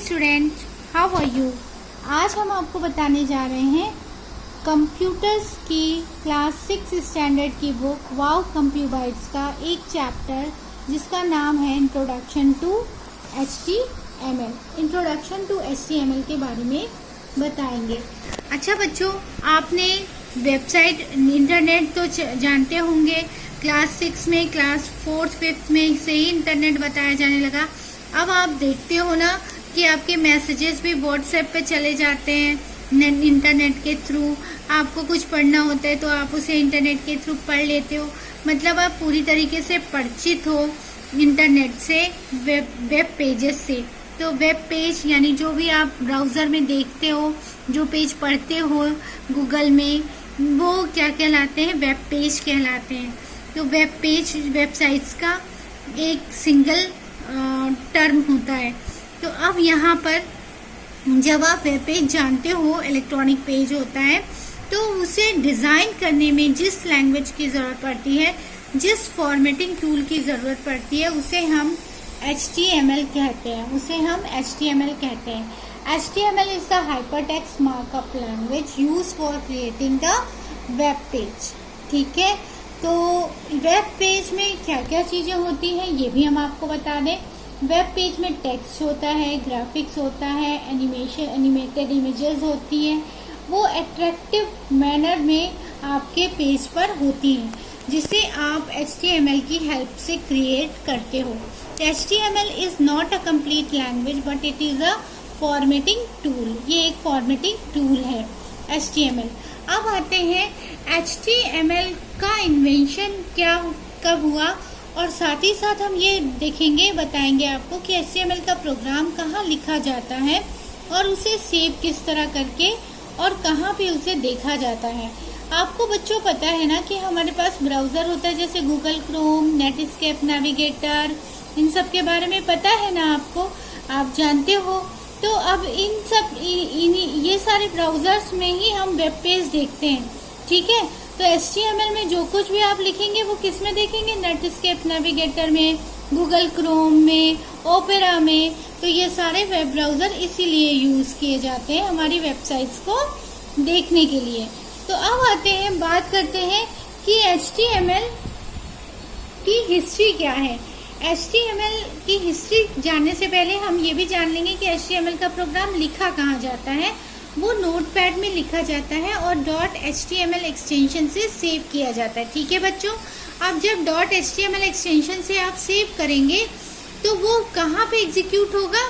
Student, how are you. आज हम आपको बताने जा रहे हैं कंप्यूटर्स की क्लास 6 स्टैंडर्ड की बुक वाव कंप्यूबाइट्स का एक चैप्टर जिसका नाम है introduction to HTML। Introduction to HTML के बारे में बताएंगे। अच्छा बच्चों, आपने वेबसाइट इंटरनेट तो जानते होंगे। क्लास 6 में, क्लास 4th 5th में से ही इंटरनेट बताया जाने लगा। अब आप देखते हो ना कि आपके मैसेजेस भी व्हाट्सएप पे चले जाते हैं इंटरनेट के थ्रू। आपको कुछ पढ़ना होता है तो आप उसे इंटरनेट के थ्रू पढ़ लेते हो। मतलब आप पूरी तरीके से परिचित हो इंटरनेट से, वेब पेजेस से। तो वेब पेज यानी जो भी आप ब्राउज़र में देखते हो, जो पेज पढ़ते हो गूगल में, वो क्या कहलाते हैं? वेब पेज कहलाते हैं। तो वेब पेज वेबसाइट्स का एक सिंगल टर्म होता है। तो अब यहाँ पर जब आप वेब पेज जानते हो, इलेक्ट्रॉनिक पेज होता है, तो उसे डिज़ाइन करने में जिस लैंग्वेज की ज़रूरत पड़ती है, जिस फॉर्मेटिंग टूल की ज़रूरत पड़ती है, उसे हम HTML कहते हैं। HTML is the hypertext markup language used for creating the web page। ठीक है, तो वेब पेज में क्या क्या चीज़ें होती हैं ये भी हम आपको बता दें। वेब पेज में टेक्स्ट होता है, ग्राफिक्स होता है, एनिमेटेड इमेजेस होती हैं। वो अट्रैक्टिव मैनर में आपके पेज पर होती हैं, जिसे आप HTML की हेल्प से क्रिएट करते हो। HTML is not a complete language but it is a formatting tool. ये एक फॉर्मेटिंग टूल है HTML। अब आते हैं HTML का इन्वेंशन कब हुआ, और साथ ही साथ हम ये देखेंगे, बताएंगे आपको कि HTML का प्रोग्राम कहाँ लिखा जाता है और उसे सेव किस तरह करके और कहाँ पे उसे देखा जाता है। आपको बच्चों पता है ना कि हमारे पास ब्राउज़र होता है, जैसे गूगल क्रोम, नेटस्केप, नेविगेटर, इन सब के बारे में पता है ना आपको, आप जानते हो। तो अब ये सारे ब्राउज़र्स में ही हम वेब पेज देखते हैं। ठीक है, तो HTML में जो कुछ भी आप लिखेंगे वो किस में देखेंगे? नेटस्केप, नेविगेटर में, गूगल क्रोम में, ओपेरा में। तो ये सारे वेब ब्राउज़र इसीलिए यूज़ किए जाते हैं हमारी वेबसाइट्स को देखने के लिए। तो अब आते हैं, बात करते हैं कि HTML की हिस्ट्री क्या है। HTML की हिस्ट्री जानने से पहले हम ये भी जान लेंगे कि HTML का प्रोग्राम लिखा कहाँ जाता है। वो नोटपैड में लिखा जाता है और .html एक्सटेंशन से सेव किया जाता है। ठीक है बच्चों, अब जब .html एक्सटेंशन से आप सेव करेंगे तो वो कहाँ पे एग्जीक्यूट होगा?